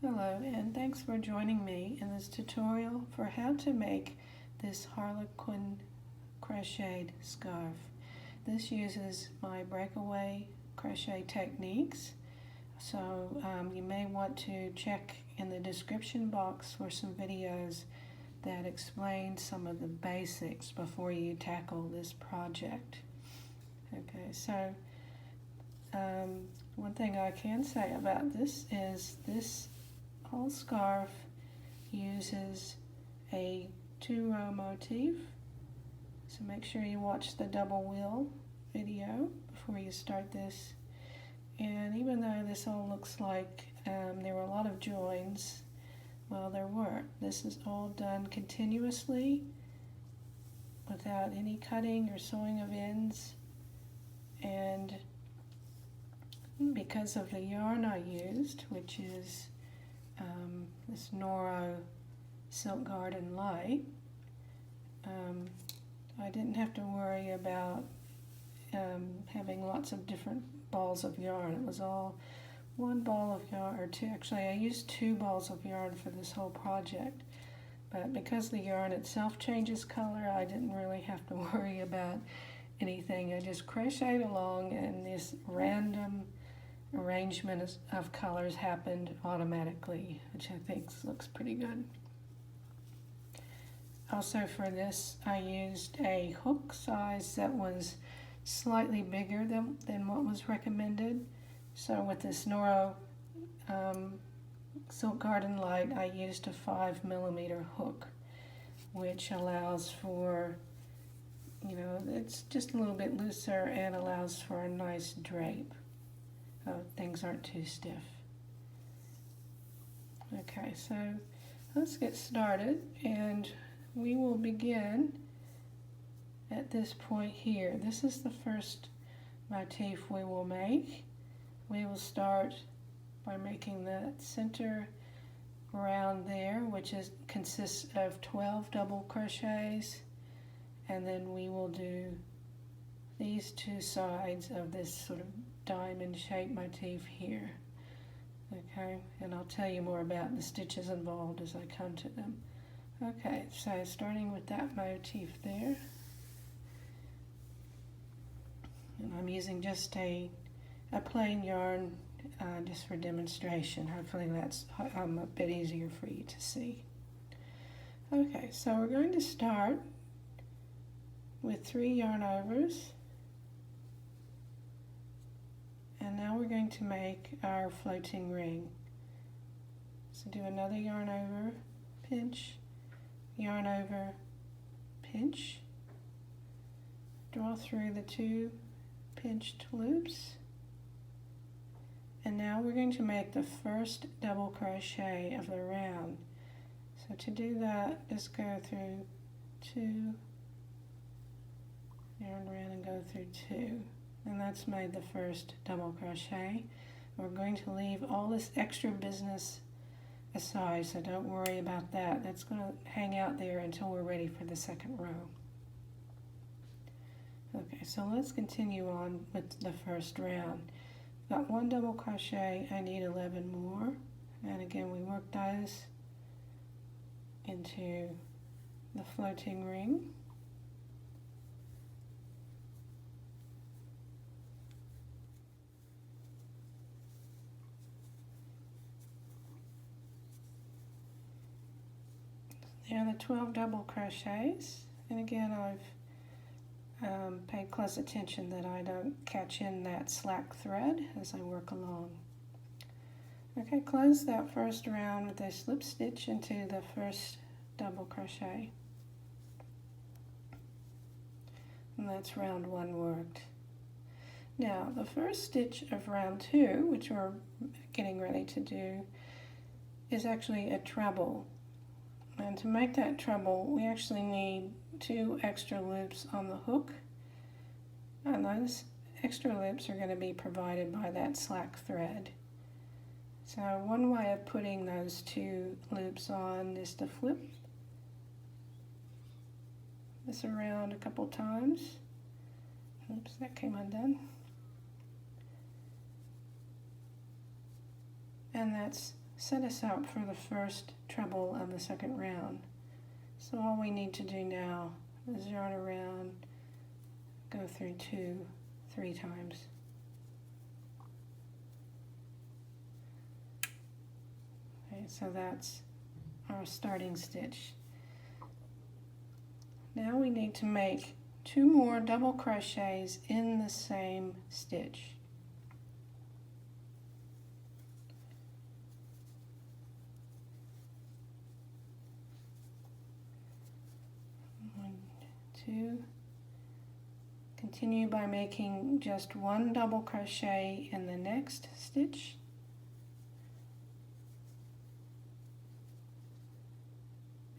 Hello, and thanks for joining me in this tutorial for how to make this Harlequin crocheted scarf. This uses my breakaway crochet techniques, so you may want to check in the description box for some videos that explain some of the basics before you tackle this project. Okay, so one thing I can say about this is this whole scarf uses a 2-row motif, so make sure you watch the double wheel video before you start this. And even though this all looks like there were a lot of joins, well, there weren't. This is all done continuously without any cutting or sewing of ends, and because of the yarn I used, which is this Noro Silk Garden Lite, I didn't have to worry about having lots of different balls of yarn. It was all one ball of yarn, or two. Actually, I used 2 balls of yarn for this whole project, but because the yarn itself changes color, I didn't really have to worry about anything. I just crocheted along, and this random arrangement of colors happened automatically, which I think looks pretty good. Also for this, I used a hook size that was slightly bigger than what was recommended. So with this Noro Silk Garden Lite, I used a 5mm hook, which allows for, it's just a little bit looser and allows for a nice drape. Things aren't too stiff. Okay, so let's get started, and we will begin at this point here. This is the first motif we will make. We will start by making the center round there, which consists of 12 double crochets, and then we will do these 2 sides of this sort of diamond shaped motif here. Okay, and I'll tell you more about the stitches involved as I come to them. Okay, so starting with that motif there, and I'm using just a plain yarn just for demonstration. Hopefully that's a bit easier for you to see. Okay, so we're going to start with 3 yarn overs, and now we're going to make our floating ring. So do another yarn over, pinch, yarn over, pinch, draw through the 2 pinched loops, and now we're going to make the first double crochet of the round. So to do that, just go through 2, yarn around and go through 2. And that's made the first double crochet. We're going to leave all this extra business aside, so don't worry about that. That's going to hang out there until we're ready for the second row. Okay, so let's continue on with the first round. Got 1 double crochet, I need 11 more. And again, we work those into the floating ring. There are the 12 double crochets, and again I've paid close attention that I don't catch in that slack thread as I work along. Okay, close that first round with a slip stitch into the first double crochet, and that's round 1 worked. Now the first stitch of round 2, which we're getting ready to do, is actually a treble. And to make that treble, we actually need 2 extra loops on the hook, and those extra loops are going to be provided by that slack thread. So one way of putting those 2 loops on is to flip this around a couple times. Oops, that came undone. And that's set us up for the first treble of the second round. So all we need to do now is yarn around, go through 2, 3 times. Okay, so that's our starting stitch. Now we need to make 2 more double crochets in the same stitch. Continue by making just 1 double crochet in the next stitch.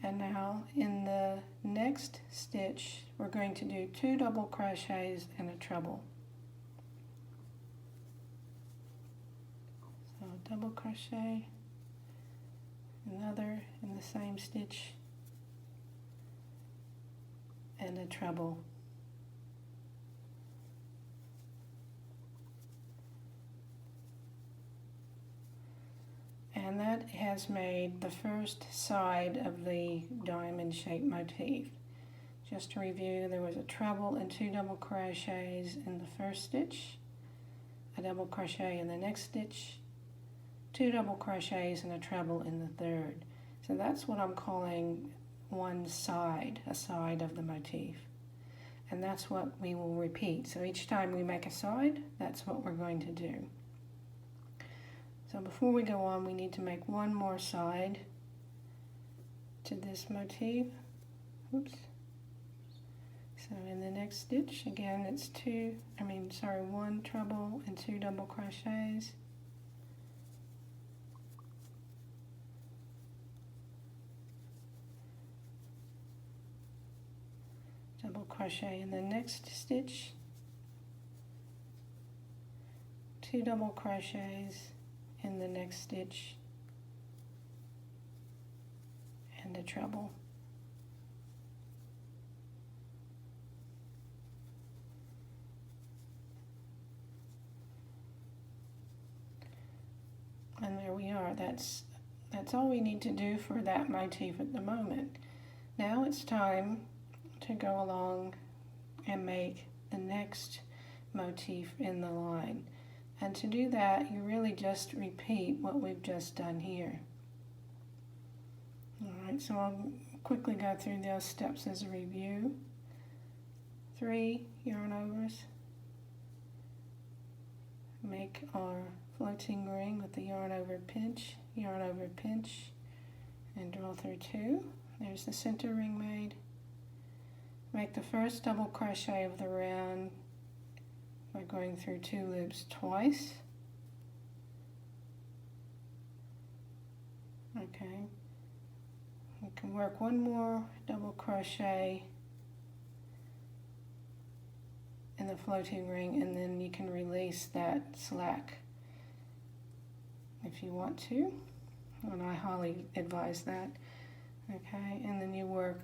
And now in the next stitch we're going to do 2 double crochets and a treble. So double crochet, another in the same stitch, and a treble. And that has made the first side of the diamond shaped motif. Just to review, there was a treble and 2 double crochets in the first stitch, a double crochet in the next stitch, 2 double crochets and a treble in the third. So that's what I'm calling one side, a side of the motif. And that's what we will repeat. So each time we make a side, that's what we're going to do. So before we go on, we need to make 1 more side to this motif. Oops. So in the next stitch, again, it's 1 treble and 2 double crochets. Double crochet in the next stitch, 2 double crochets in the next stitch, and a treble. And there we are. That's all we need to do for that motif at the moment. Now it's time to go along and make the next motif in the line. And to do that, you really just repeat what we've just done here. Alright, so I'll quickly go through those steps as a review. 3 yarn overs. Make our floating ring with the yarn over pinch, and draw through 2. There's the center ring made. Make the first double crochet of the round by going through 2 loops twice. Okay. You can work 1 more double crochet in the floating ring, and then you can release that slack if you want to, and I highly advise that. Okay, and then you work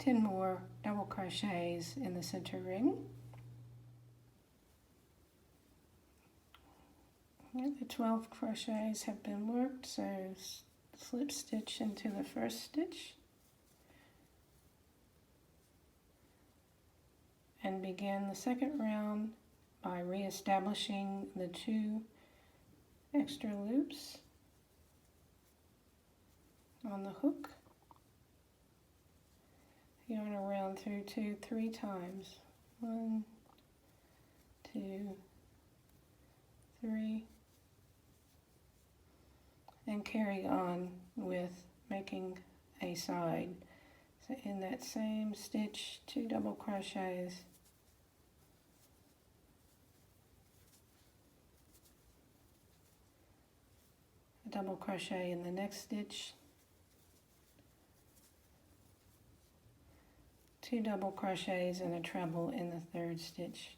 10 more double crochets in the center ring. The 12 crochets have been worked, so slip stitch into the first stitch and begin the second round by re-establishing the 2 extra loops on the hook. Yarn around through 2 3 times. 1, 2, 3, and carry on with making a side. So in that same stitch, 2 double crochets, a double crochet in the next stitch, 2 double crochets and a treble in the third stitch.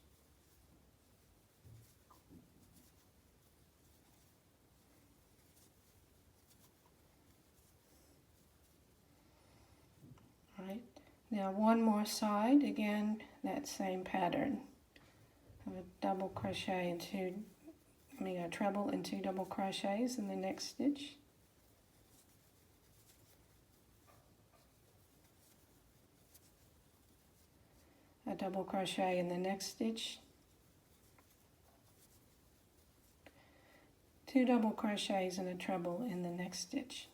Right. Now 1 more side, again that same pattern of a double crochet and 2 a treble and 2 double crochets in the next stitch. A double crochet in the next stitch. 2 double crochets and a treble in the next stitch.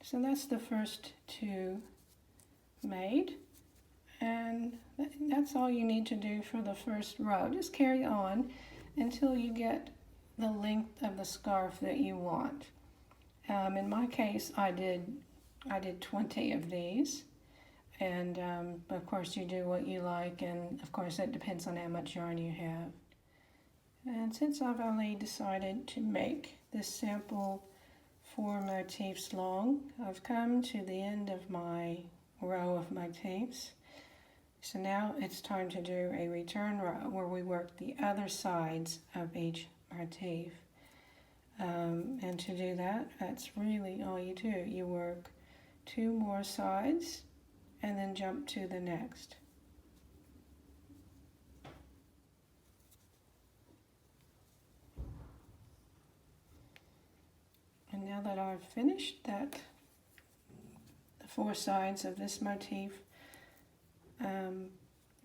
So that's the first 2 made, and that's all you need to do for the first row. Just carry on until you get the length of the scarf that you want. In my case, I did 20 of these, and of course you do what you like, and of course it depends on how much yarn you have. And since I've only decided to make this sample 4 motifs long, I've come to the end of my row of motifs. So now it's time to do a return row where we work the other sides of each motif. And to do that, that's really all you do. You work 2 more sides and then jump to the next. And now that I've finished the 4 sides of this motif,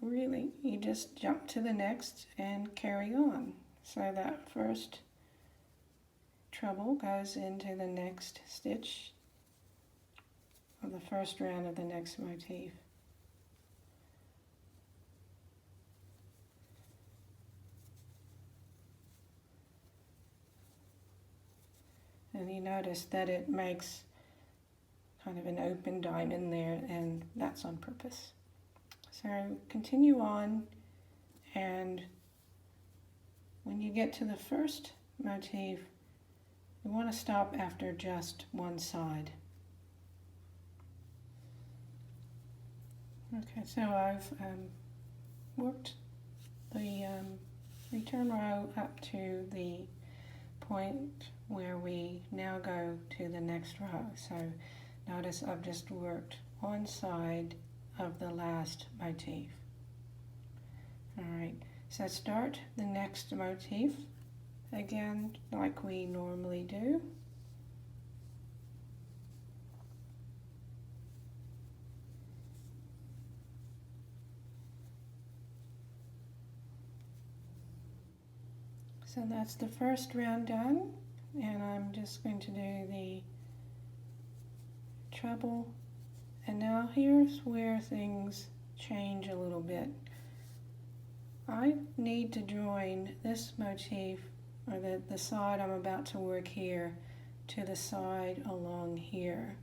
really you just jump to the next and carry on. So that first treble goes into the next stitch of the first round of the next motif. And you notice that it makes kind of an open diamond there, and that's on purpose. So continue on, and when you get to the first motif, you want to stop after just one side. Okay, so I've worked the return row up to the point where we now go to the next row. So notice I've just worked one side of the last motif. Alright, so start the next motif again like we normally do. So that's the first round done, and I'm just going to do the treble. And now here's where things change a little bit. I need to join this motif, or the side I'm about to work here, to the side along here.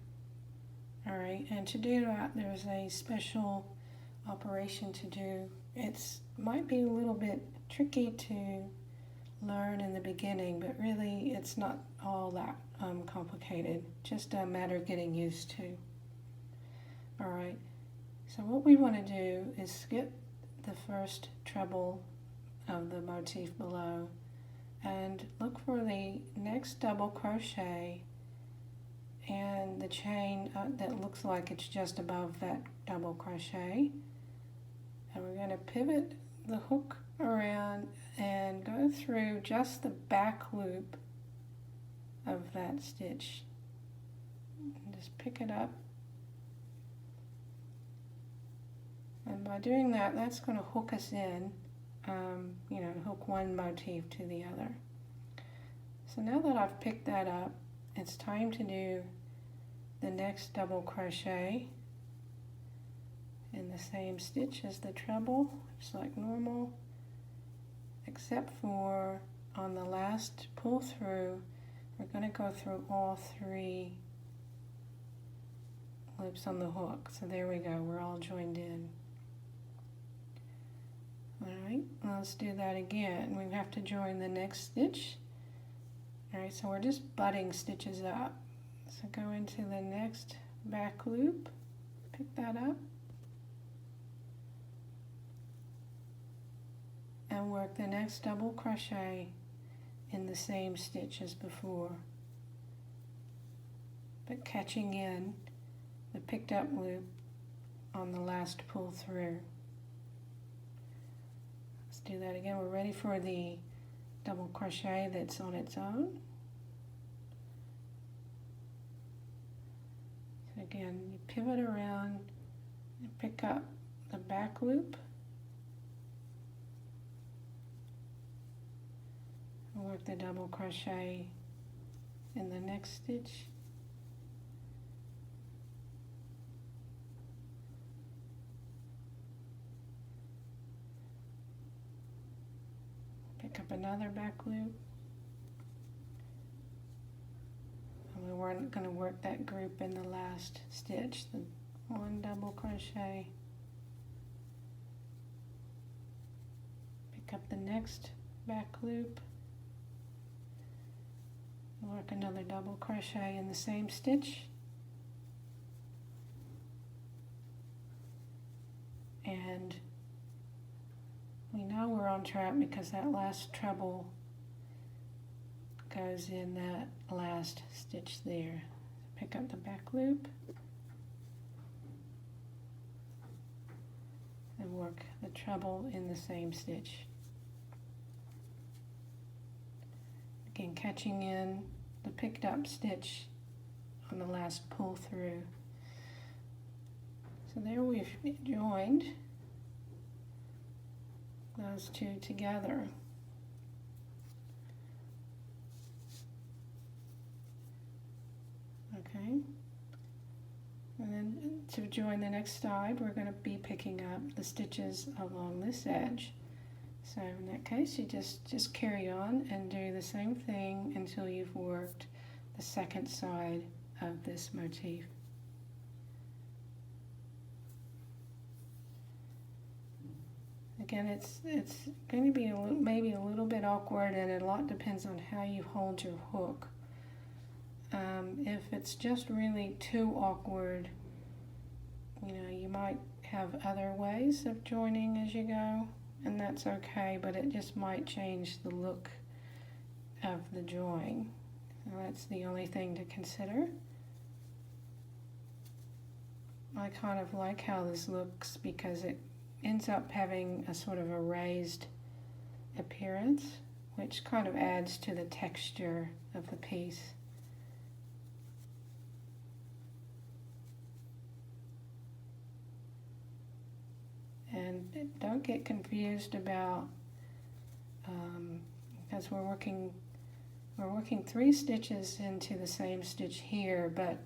Alright, and to do that there's a special operation to do. It might be a little bit tricky to learn in the beginning, but really it's not all that complicated, just a matter of getting used to. Alright, so what we want to do is skip the first treble of the motif below and look for the next double crochet and the chain that looks like it's just above that double crochet, and we're going to pivot the hook around and go through just the back loop of that stitch. And just pick it up, and by doing that, that's going to hook us in, hook one motif to the other. So now that I've picked that up, it's time to do the next double crochet in the same stitch as the treble, just like normal, except for on the last pull through, we're going to go through all 3 loops on the hook. So there we go, we're all joined in. Alright, let's do that again. We have to join the next stitch. Alright, so we're just butting stitches up. So go into the next back loop, pick that up, and work the next double crochet in the same stitch as before. but catching in the picked up loop on the last pull through. Let's do that again. We're ready for the double crochet that's on its own. So again, you pivot around and pick up the back loop and work the double crochet in the next stitch. Pick up another back loop. And we're going to work that group in the last stitch, the one double crochet. Pick up the next back loop. Work another double crochet in the same stitch. And we know we're on track because that last treble goes in that last stitch there. Pick up the back loop and work the treble in the same stitch. Again, catching in the picked up stitch on the last pull through. So there we've joined those two together. Okay, and then to join the next side, we're going to be picking up the stitches along this edge. So in that case, you just carry on and do the same thing until you've worked the second side of this motif. Again, it's going to be maybe a little bit awkward, and a lot depends on how you hold your hook. If it's just really too awkward, you know, you might have other ways of joining as you go, and that's okay, but it just might change the look of the join. So that's the only thing to consider. I kind of like how this looks because it ends up having a sort of a raised appearance, which kind of adds to the texture of the piece. And don't get confused about, because we're working 3 stitches into the same stitch here, but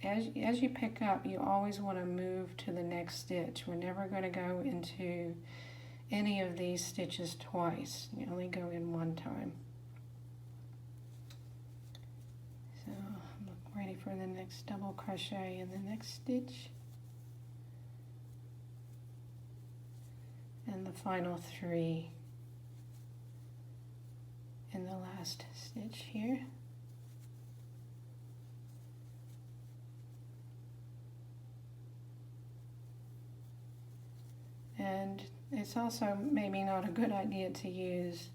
as you pick up, you always want to move to the next stitch. We're never going to go into any of these stitches twice. You only go in one time. So I'm ready for the next double crochet in the next stitch. And the final 3 in the last stitch here. And it's also maybe not a good idea to use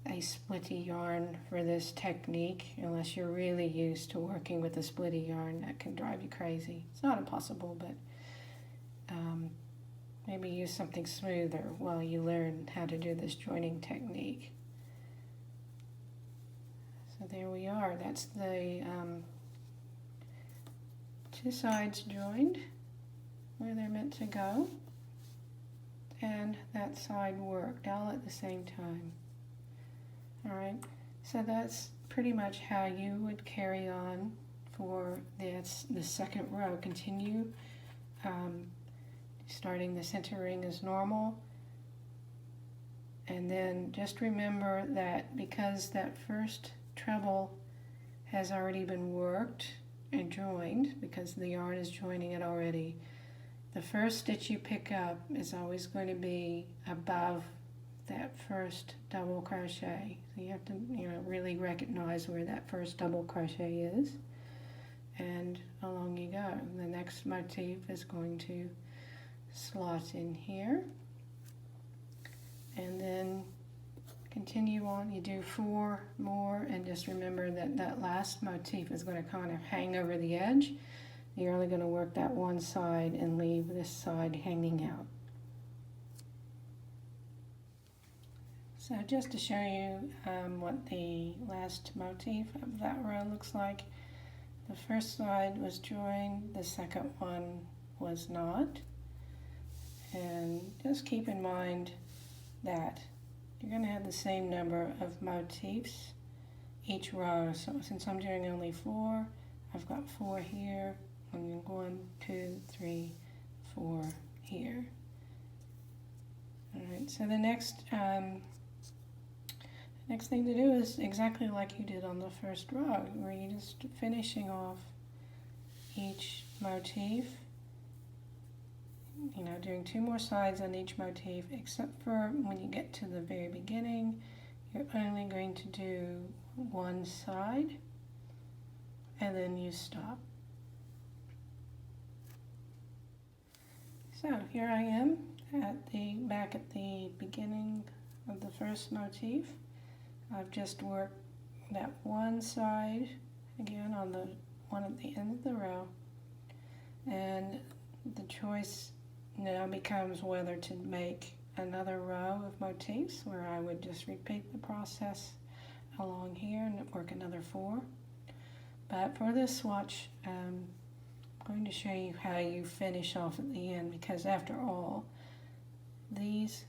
a splitty yarn for this technique unless you're really used to working with a splitty yarn. That can drive you crazy. It's not impossible, but maybe use something smoother while you learn how to do this joining technique. So there we are. That's the 2 sides joined where they're meant to go, and that side worked all at the same time. Alright, so that's pretty much how you would carry on for the second row. Continue starting the center ring as normal, and then just remember that because that first treble has already been worked and joined, because the yarn is joining it already, the first stitch you pick up is always going to be above that first double crochet. So you have to, really recognize where that first double crochet is, and along you go. The next motif is going to slot in here, and then continue on. You do 4 more, and just remember that that last motif is going to kind of hang over the edge. You're only going to work that one side and leave this side hanging out. So just to show you what the last motif of that row looks like, the first side was joined, the second one was not. And just keep in mind that you're going to have the same number of motifs each row. So since I'm doing only 4, I've got 4 here, and 1, 2, 3, 4 here. All right, so the next thing to do is exactly like you did on the first row, where you're just finishing off each motif, you know, doing 2 more sides on each motif, except for when you get to the very beginning, you're only going to do 1 side, and then you stop. So here I am back at the beginning of the first motif. I've just worked that 1 side again on the one at the end of the row, and the choice now becomes whether to make another row of motifs, where I would just repeat the process along here and work another 4. But for this swatch, I'm going to show you how you finish off at the end, because after all, these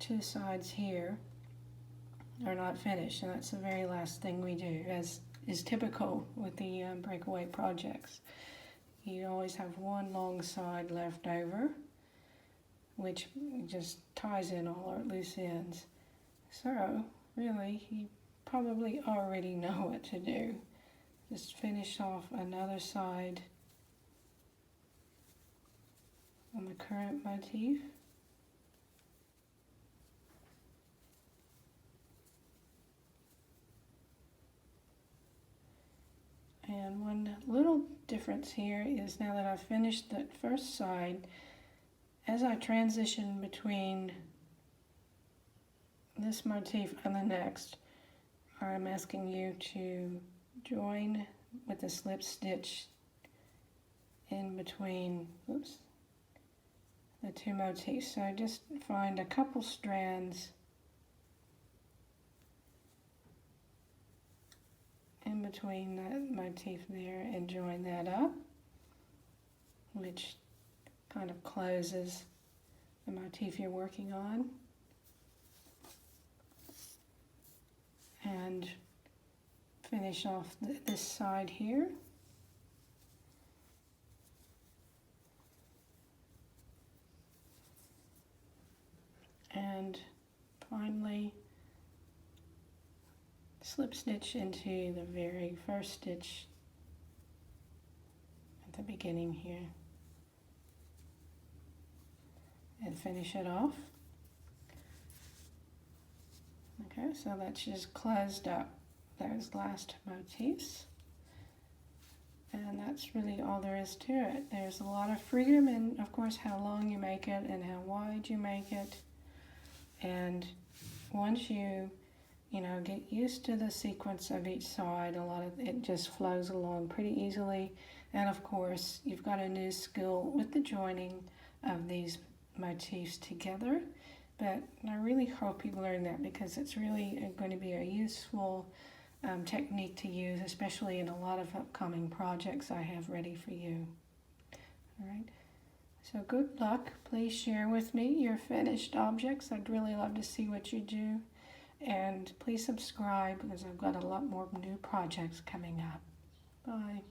2 sides here are not finished, and that's the very last thing we do, as is typical with the breakaway projects. You always have 1 long side left over, which just ties in all our loose ends. So really, you probably already know what to do. Just finish off another side on the current motif. And one little difference here is, now that I've finished that first side, as I transition between this motif and the next, I'm asking you to join with a slip stitch in between, oops, the 2 motifs. So just find a couple strands in between that motif there and join that up, which kind of closes the motif you're working on. And finish off this side here. And finally, slip stitch into the very first stitch at the beginning here, and finish it off. Okay, so that's just closed up those last motifs, and that's really all there is to it. There's a lot of freedom in, of course, how long you make it and how wide you make it, and once you get used to the sequence of each side, a lot of it just flows along pretty easily. And of course, you've got a new skill with the joining of these motifs together. But I really hope you learn that, because it's really going to be a useful technique to use, especially in a lot of upcoming projects I have ready for you. All right. So good luck. Please share with me your finished objects. I'd really love to see what you do. And please subscribe, because I've got a lot more new projects coming up. Bye.